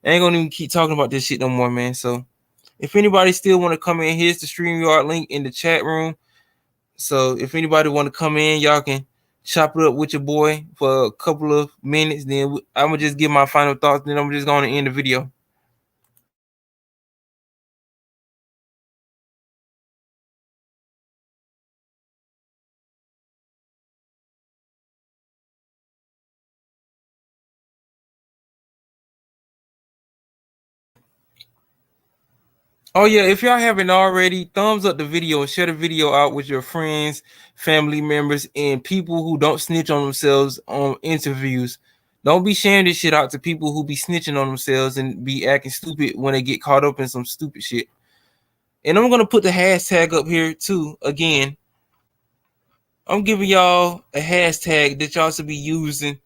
I ain't gonna even keep talking about this shit no more, man. So if anybody still want to come in, here's the StreamYard link in the chat room. So if anybody want to come in, y'all can chop it up with your boy for a couple of minutes. Then I'm gonna just give my final thoughts. Then I'm just gonna end the video. Oh yeah, if y'all haven't already, thumbs up the video and share the video out with your friends, family members, and people who don't snitch on themselves on interviews. Don't be sharing this shit out to people who be snitching on themselves and be acting stupid when they get caught up in some stupid shit. And I'm gonna put the hashtag up here too. Again, I'm giving y'all a hashtag that y'all should be using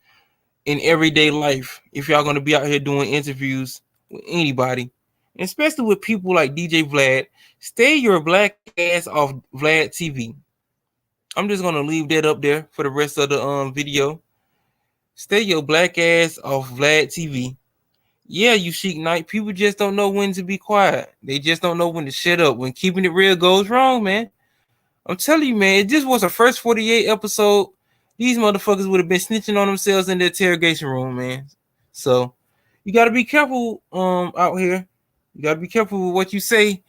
in everyday life if y'all gonna be out here doing interviews with anybody. Especially with people like DJ Vlad. Stay your black ass off Vlad TV. I'm just gonna leave that up there for the rest of the video. Stay your black ass off Vlad TV. Yeah, you Chic Knight. People just don't know when to be quiet. They just don't know when to shut up. When keeping it real goes wrong, man. I'm telling you, man, if this was the first 48 episode, these motherfuckers would have been snitching on themselves in the interrogation room, man. So you gotta be careful out here. You gotta be careful with what you say.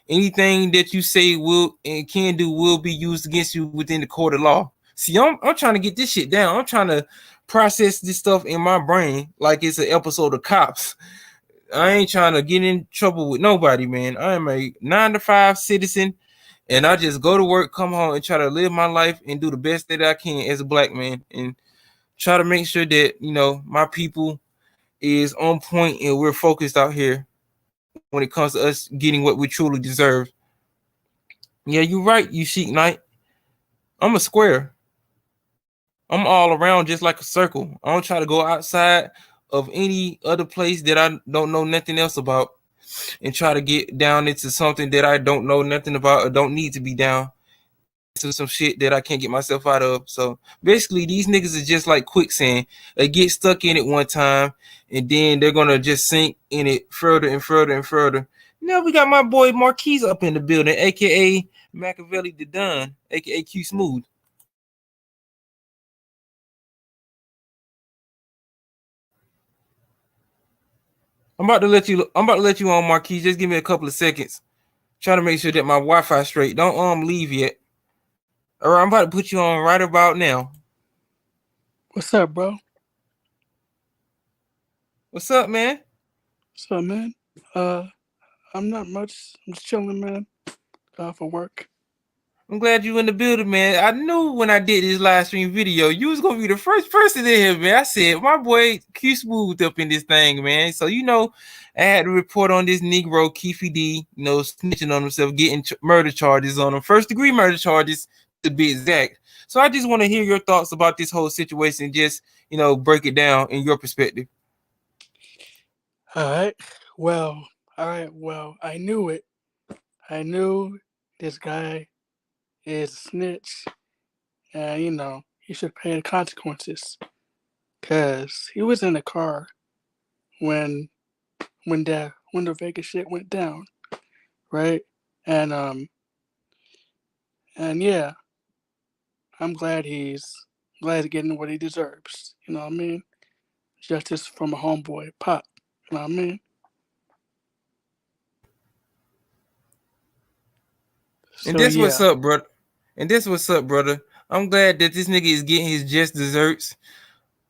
Anything that you say will and can do will be used against you within the court of law. See, I'm trying to get this shit down. I'm trying to process this stuff in my brain like it's an episode of Cops. I ain't trying to get in trouble with nobody, man. I am a 9-to-5 citizen, and I just go to work, come home, and try to live my life and do the best that I can as a black man, and try to make sure that my people is on point and we're focused out here when it comes to us getting what we truly deserve. Yeah, you're right, you Chic Knight. I'm a square. I'm all around just like a circle. I don't try to go outside of any other place that I don't know nothing else about and try to get down into something that I don't know nothing about or don't need to be down. into some shit that I can't get myself out of. So basically, these niggas are just like quicksand. They get stuck in it one time, and then they're gonna just sink in it further and further and further. Now we got my boy Marquise up in the building, aka Machiavelli the Don, aka Q Smooth. I'm about to let you on, Marquise. Just give me a couple of seconds. Trying to make sure that my Wi-Fi straight. Don't leave yet. All right, I'm about to put you on right about now. What's up, bro? What's up, man? What's up, man? I'm not much. I'm just chilling, man. Going for work. I'm glad you in the building, man. I knew when I did this live stream video, you was gonna be the first person in here, man. I said, my boy Q Smooth up in this thing, man. So I had to report on this Negro Keffe D, snitching on himself, getting murder charges on him, first-degree murder charges to be exact. So I just want to hear your thoughts about this whole situation, just break it down in your perspective. All right. Well, all right. Well, I knew it. I knew this guy is a snitch, and he should pay the consequences. Cause he was in the car when the Vegas shit went down, right? And yeah, I'm glad he's getting what he deserves. You know what I mean? Justice from a homeboy, Pop. You know what I mean? And So that's what's yeah, up, brother. And that's what's up, brother. I'm glad that this nigga is getting his just desserts.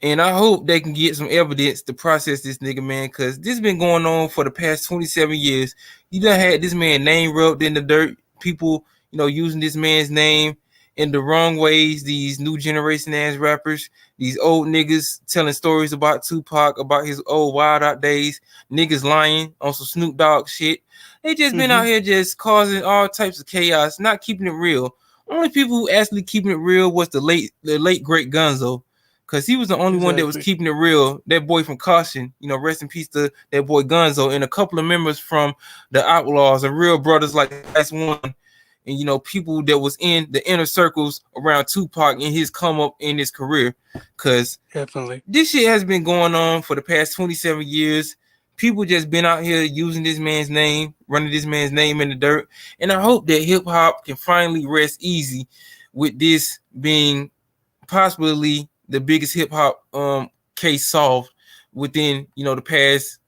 And I hope they can get some evidence to process this nigga, man, because this been going on for the past 27 years. You done had this man name rubbed in the dirt. People, using this man's name in the wrong ways. These new generation ass rappers, these old niggas telling stories about Tupac, about his old wild out days. Niggas lying on some Snoop Dogg shit. They just been out here just causing all types of chaos, not keeping it real. Only people who actually keeping it real was the late great Gonzo. Cause he was the only one that was keeping it real. That boy from Caution, rest in peace to that boy Gonzo, and a couple of members from the Outlaws and real brothers like Last One, and people that was in the inner circles around Tupac in his come up in his career. Cause definitely this shit has been going on for the past 27 years. People just been out here using this man's name, running this man's name in the dirt, and I hope that hip hop can finally rest easy with this being possibly the biggest hip hop case solved within the past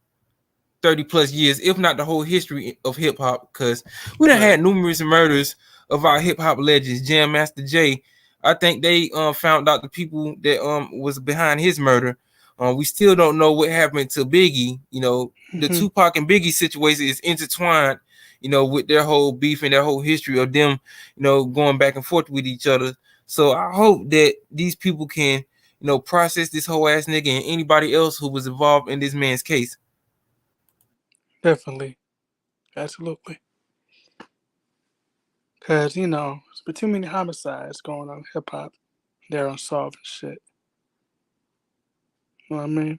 30 plus years, if not the whole history of hip hop, because we done had numerous murders of our hip hop legends. Jam Master Jay, I think they found out the people that was behind his murder. We still don't know what happened to Biggie. The Tupac and Biggie situation is intertwined, with their whole beef and their whole history of them, going back and forth with each other. So I hope that these people can, process this whole ass nigga and anybody else who was involved in this man's case. Definitely. Absolutely. Because, there's been too many homicides going on in hip hop. They're unsolved and shit. You know what I mean?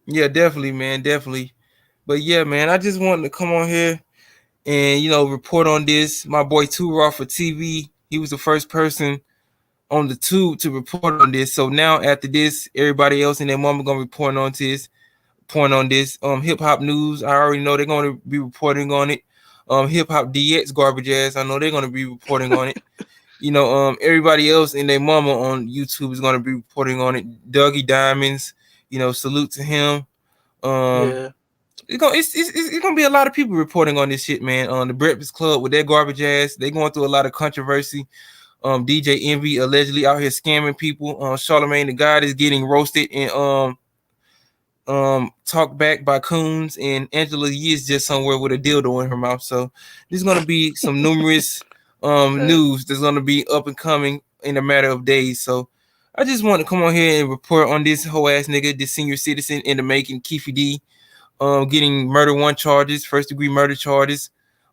Yeah, definitely, man. Definitely. But yeah, man, I just wanted to come on here and, report on this. My boy Too Raw for TV, he was the first person on the tube to report on this. So now after this, everybody else and their mama gonna report on this. Point on this. Hip hop news. I already know they're gonna be reporting on it. Hip hop DX garbage ass. I know they're gonna be reporting on it. Everybody else and their mama on YouTube is gonna be reporting on it. Dougie Diamonds. Salute to him. Yeah. It's gonna be a lot of people reporting on this shit, man. On the Breakfast Club with their garbage ass. They going through a lot of controversy. DJ Envy allegedly out here scamming people. Charlamagne the God is getting roasted and talked back by Coons, and Angela Yee is just somewhere with a dildo in her mouth. So there's gonna be some numerous news that's gonna be up and coming in a matter of days. So I just want to come on here and report on this whole ass nigga, this senior citizen in the making, Keefy D, getting murder one charges, first degree murder charges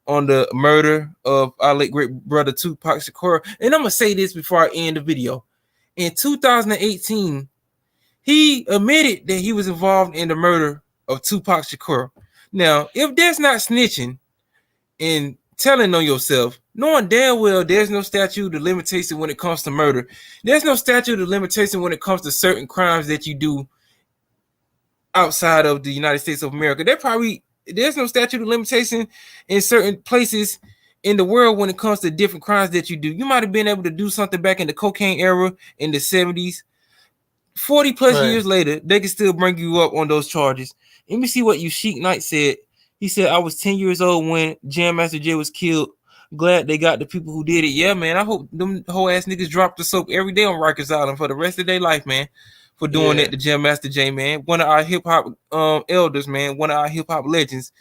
on the murder of our late great brother Tupac Shakur. And I'm gonna say this before I end the video. In 2018, he admitted that he was involved in the murder of Tupac Shakur. Now, if that's not snitching, and telling on yourself, knowing damn well there's no statute of limitation when it comes to murder. There's no statute of limitation when it comes to certain crimes that you do outside of the United States of America. There's no statute of limitation in certain places in the world when it comes to different crimes that you do. You might have been able to do something back in the cocaine era in the 70s. 40 plus years later, they can still bring you up on those charges. Let me see what Sheik Knight said. He said, I was 10 years old when Jam Master Jay was killed. Glad they got the people who did it. Yeah, man. I hope them whole ass niggas drop the soap every day on Rikers Island for the rest of their life, man. For doing that to Jam Master Jay, man. One of our hip hop elders, man. One of our hip hop legends.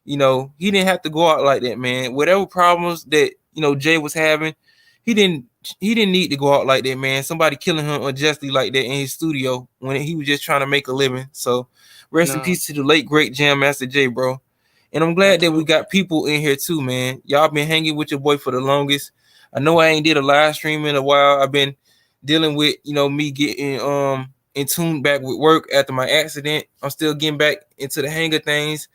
You know, he didn't have to go out like that, man. Whatever problems that, you know, Jay was having, he didn't need to go out like that, man. Somebody killing him unjustly like that in his studio when he was just trying to make a living. So rest in peace to the late great Jam Master Jay, bro. And I'm glad that we got people in here too, man. Y'all been hanging with your boy for the longest. I know I ain't did a live stream in a while. I've been dealing with, you know, me getting in tune back with work after my accident. I'm still getting back into the hang of things.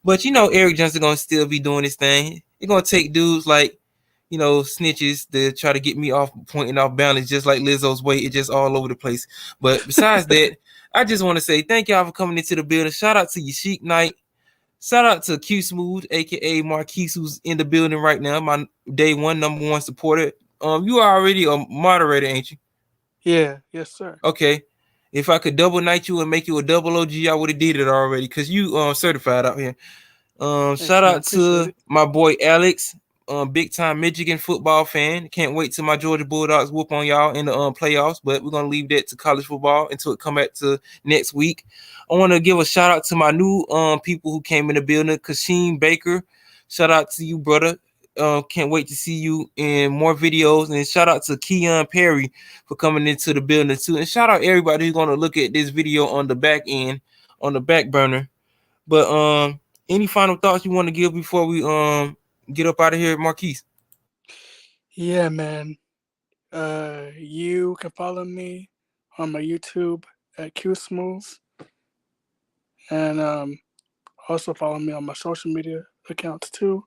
But you know, Eric Johnson gonna still be doing his thing. It's gonna take dudes like, you know, snitches to try to get me off pointing off balance, just like Lizzo's weight. It's just all over the place. But besides that, I just want to say thank y'all for coming into the building. Shout out to Sheik Knight. Shout out to Q Smooth, aka Marquise, who's in the building right now. My day one, number one supporter. You are already a moderator, ain't you? Yeah, yes, sir. Okay. If I could double knight you and make you a double OG, I would have did it already, because you certified out here. Shout out to my boy Alex, big time Michigan football fan. Can't wait till my Georgia Bulldogs whoop on y'all in the playoffs, but we're gonna leave that to college football until it come back to next week. I want to give a shout out to my new people who came in the building. Kashim Baker, shout out to you, brother. Can't wait to see you in more videos. And shout out to Keon Perry for coming into the building too. And shout out everybody who's gonna look at this video on the back end, on the back burner. But any final thoughts you want to give before we get up out of here, Marquise? Yeah, man. You can follow me on my YouTube at Q Smooth, and also follow me on my social media accounts too.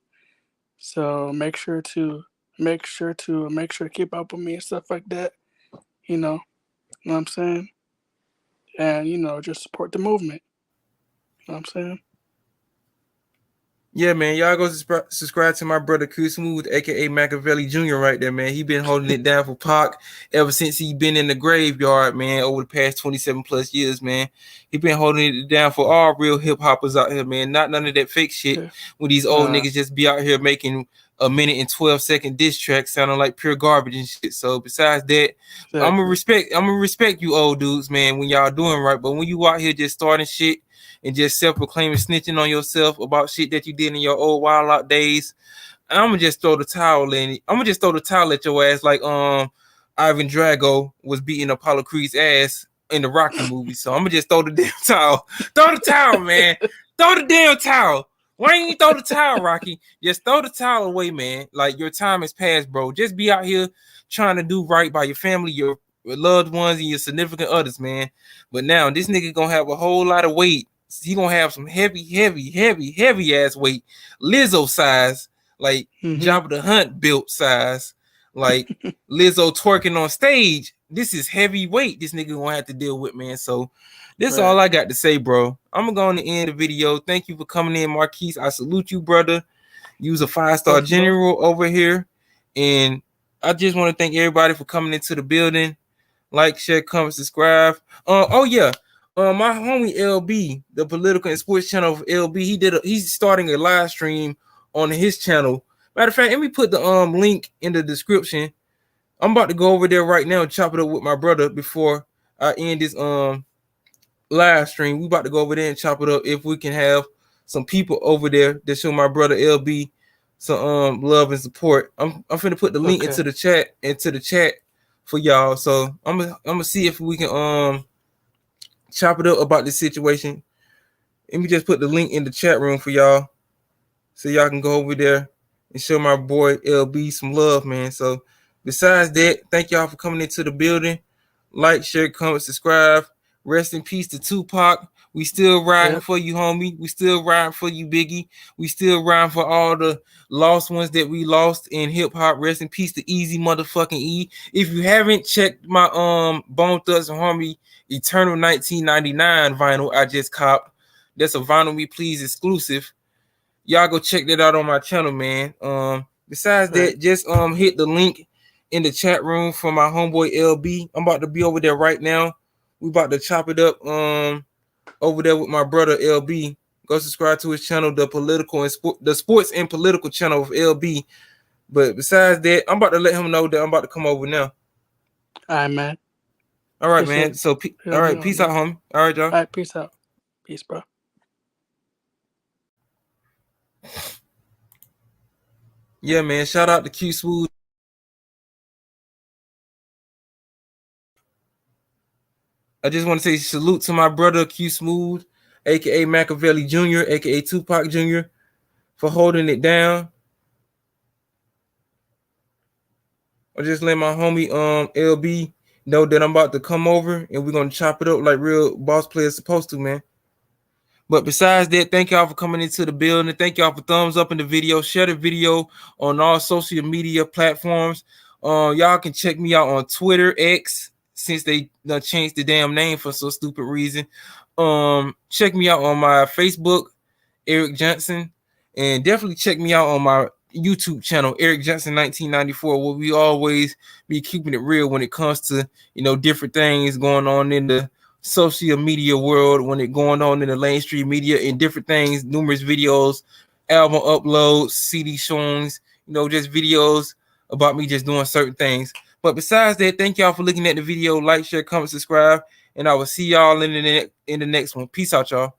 So make sure to keep up with me and stuff like that. You know what I'm saying? And just support the movement. You know what I'm saying? Yeah, man. Y'all go subscribe to my brother Q Smooth, aka Machiavelli Jr. right there, man. He been holding it down for Pac ever since he been in the graveyard, man, over the past 27 plus years, man. He been holding it down for all real hip hoppers out here, man. Not none of that fake shit when these old niggas just be out here making a minute and 12-second diss track sounding like pure garbage and shit. So besides that, I'm gonna respect you old dudes, man, when y'all doing right. But when you out here just starting shit and just self-proclaiming snitching on yourself about shit that you did in your old wild out days, I'm gonna just throw the towel in. I'm gonna just throw the towel at your ass like Ivan Drago was beating Apollo Creed's ass in the Rocky movie. So I'm gonna just throw the damn towel. Throw the towel, man. Throw the damn towel. Why ain't you throw the towel, Rocky? Just throw the towel away, man. Like, your time has passed, bro. Just be out here trying to do right by your family, your loved ones, and your significant others, man. But now this nigga gonna have a whole lot of weight. He gonna have some heavy ass weight, Lizzo size, like Jabba the Hutt built size, like Lizzo twerking on stage. This is heavy weight this nigga gonna have to deal with, man. So this is all I got to say, bro. I'm gonna end the video. Thank you for coming in, Marquise. I salute you, brother. You's a 5-star general over here, and I just want to thank everybody for coming into the building. Like, share, comment, subscribe. My homie LB, the political and sports channel of LB, he's starting a live stream on his channel. Matter of fact, let me put the link in the description. I'm about to go over there right now and chop it up with my brother before I end this live stream. We about to go over there and chop it up if we can have some people over there that show my brother LB some love and support. I'm finna put the link into the chat for y'all. So I'm gonna see if we can chop it up about this situation. Let me just put the link in the chat room for y'all, so y'all can go over there and show my boy LB some love, man. So besides that, thank y'all for coming into the building. Like, share, comment, subscribe. Rest in peace to Tupac. We still riding Yep. for you, homie. We still riding for you, Biggie. We still riding for all the lost ones that we lost in hip hop. Rest in peace to Easy motherfucking E. If you haven't checked my Bone Thugs and Harmony Eternal 1999 vinyl I just copped, that's a Vinyl Me Please exclusive. Y'all go check that out on my channel, man. Besides that, just hit the link in the chat room for my homeboy LB. I'm about to be over there right now. We about to chop it up over there with my brother LB. Go subscribe to his channel, the sports and political channel of LB. But besides that, I'm about to let him know that I'm about to come over now. All right, man. All right, man. So, all right, peace out, homie. All right, y'all. All right, peace out. Peace, bro. Yeah, man. Shout out to Q Smooth. I just want to say salute to my brother Q Smooth, aka Machiavelli Jr., aka Tupac Jr., for holding it down. I just let my homie LB know that I'm about to come over and we're gonna chop it up like real boss players supposed to, man. But besides that, thank y'all for coming into the building. Thank y'all for thumbs up in the video. Share the video on all social media platforms. Y'all can check me out on Twitter, X, since they done changed the damn name for so stupid reason. Check me out on my Facebook, Eric Johnson, and definitely check me out on my YouTube channel, Eric Johnson 1994, where we always be keeping it real when it comes to, you know, different things going on in the social media world, when it going on in the mainstream media and different things, numerous videos, album uploads, CD showings, you know, just videos about me just doing certain things. But besides that, thank y'all for looking at the video. Like, share, comment, subscribe, and I will see y'all in the next one. Peace out, y'all.